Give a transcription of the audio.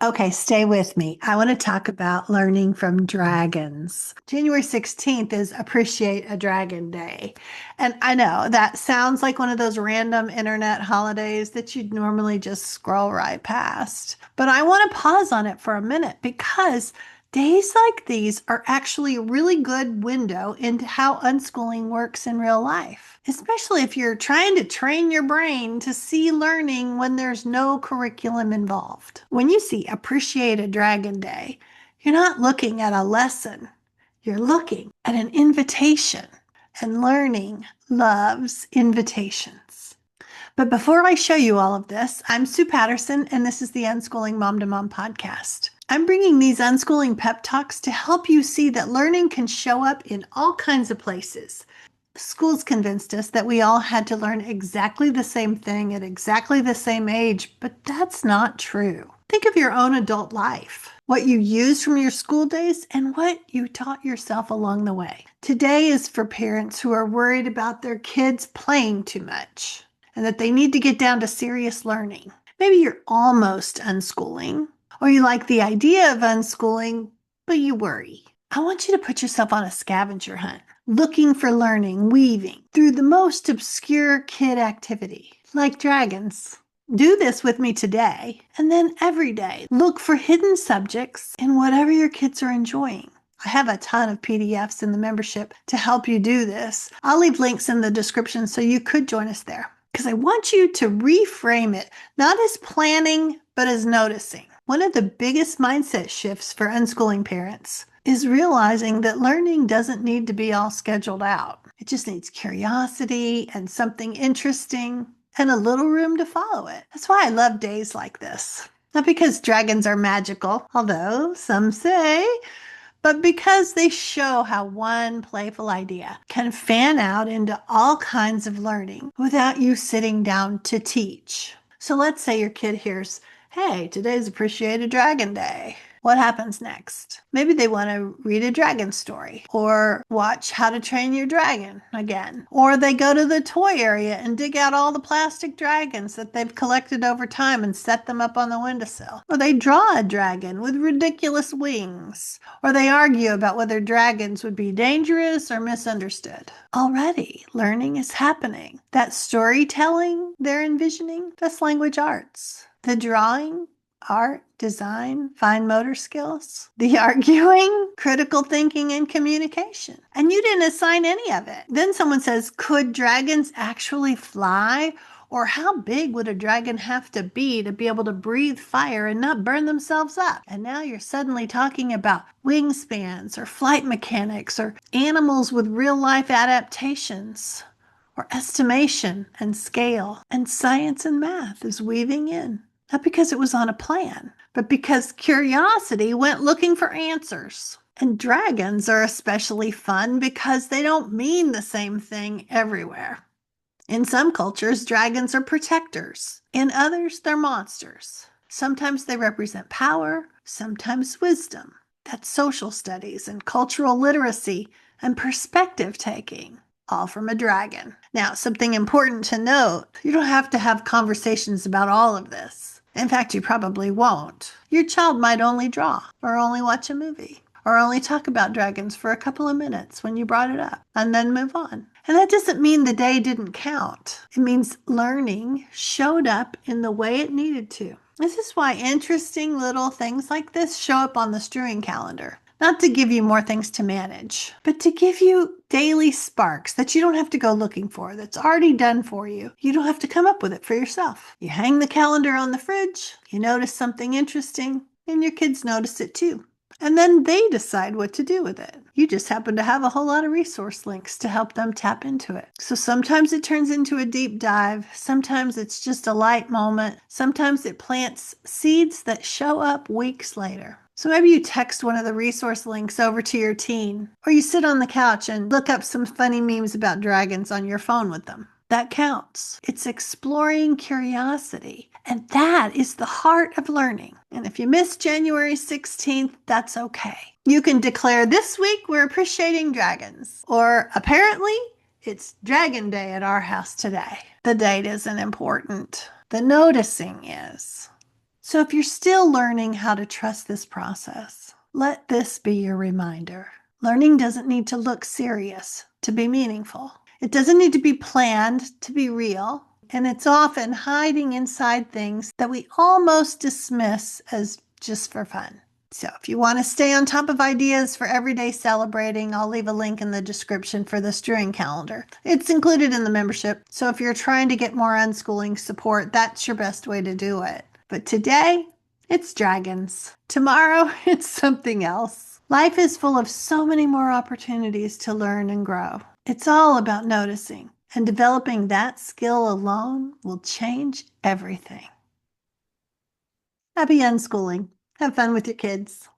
Okay, stay with me. I want to talk about learning from dragons. January 16th is Appreciate a Dragon Day. And I know that sounds like one of those random internet holidays that you'd normally just scroll right past. But I want to pause on it for a minute because days like these are actually a really good window into how unschooling works in real life, especially if you're trying to train your brain to see learning when there's no curriculum involved. When you see Appreciate a Dragon Day, you're not looking at a lesson, you're looking at an invitation, and learning loves invitations. But before I show you all of this, I'm Sue Patterson, and this is the Unschooling Mom to Mom podcast. I'm bringing these unschooling pep talks to help you see that learning can show up in all kinds of places. Schools convinced us that we all had to learn exactly the same thing at exactly the same age, but that's not true. Think of your own adult life, what you used from your school days, and what you taught yourself along the way. Today is for parents who are worried about their kids playing too much and that they need to get down to serious learning. Maybe you're almost unschooling, or you like the idea of unschooling, but you worry. I want you to put yourself on a scavenger hunt, looking for learning, weaving through the most obscure kid activity, like dragons. Do this with me today, and then every day. Look for hidden subjects in whatever your kids are enjoying. I have a ton of PDFs in the membership to help you do this. I'll leave links in the description so you could join us there, because I want you to reframe it, not as planning, but as noticing. One of the biggest mindset shifts for unschooling parents is realizing that learning doesn't need to be all scheduled out. It just needs curiosity and something interesting and a little room to follow it. That's why I love days like this. Not because dragons are magical, although some say, but because they show how one playful idea can fan out into all kinds of learning without you sitting down to teach. So let's say your kid hears, "Hey, today's Appreciate a Dragon Day." What happens next? Maybe they want to read a dragon story or watch How to Train Your Dragon again. Or they go to the toy area and dig out all the plastic dragons that they've collected over time and set them up on the windowsill. Or they draw a dragon with ridiculous wings. Or they argue about whether dragons would be dangerous or misunderstood. Already, learning is happening. That storytelling they're envisioning, that's language arts. The drawing, art, design, fine motor skills, the arguing, critical thinking, and communication. And you didn't assign any of it. Then someone says, could dragons actually fly? Or how big would a dragon have to be able to breathe fire and not burn themselves up? And now you're suddenly talking about wingspans or flight mechanics or animals with real life adaptations or estimation and scale. And science and math is weaving in. Not because it was on a plan, but because curiosity went looking for answers. And dragons are especially fun because they don't mean the same thing everywhere. In some cultures, dragons are protectors. In others, they're monsters. Sometimes they represent power, sometimes wisdom. That's social studies and cultural literacy and perspective taking, all from a dragon. Now, something important to note, you don't have to have conversations about all of this. In fact, you probably won't. Your child might only draw, or only watch a movie, or only talk about dragons for a couple of minutes when you brought it up, and then move on. And that doesn't mean the day didn't count. It means learning showed up in the way it needed to. This is why interesting little things like this show up on the strewing calendar. Not to give you more things to manage, but to give you daily sparks that you don't have to go looking for, that's already done for you. You don't have to come up with it for yourself. You hang the calendar on the fridge, you notice something interesting, and your kids notice it too. And then they decide what to do with it. You just happen to have a whole lot of resource links to help them tap into it. So sometimes it turns into a deep dive. Sometimes it's just a light moment. Sometimes it plants seeds that show up weeks later. So maybe you text one of the resource links over to your teen, or you sit on the couch and look up some funny memes about dragons on your phone with them. That counts. It's exploring curiosity. And that is the heart of learning. And if you missed January 16th, that's okay. You can declare this week we're appreciating dragons. Or apparently it's Dragon Day at our house today. The date isn't important. The noticing is. So if you're still learning how to trust this process, let this be your reminder. Learning doesn't need to look serious to be meaningful. It doesn't need to be planned to be real. And it's often hiding inside things that we almost dismiss as just for fun. So if you want to stay on top of ideas for everyday celebrating, I'll leave a link in the description for the string calendar. It's included in the membership. So if you're trying to get more unschooling support, that's your best way to do it. But today, it's dragons. Tomorrow, it's something else. Life is full of so many more opportunities to learn and grow. It's all about noticing, and developing that skill alone will change everything. Happy unschooling. Have fun with your kids.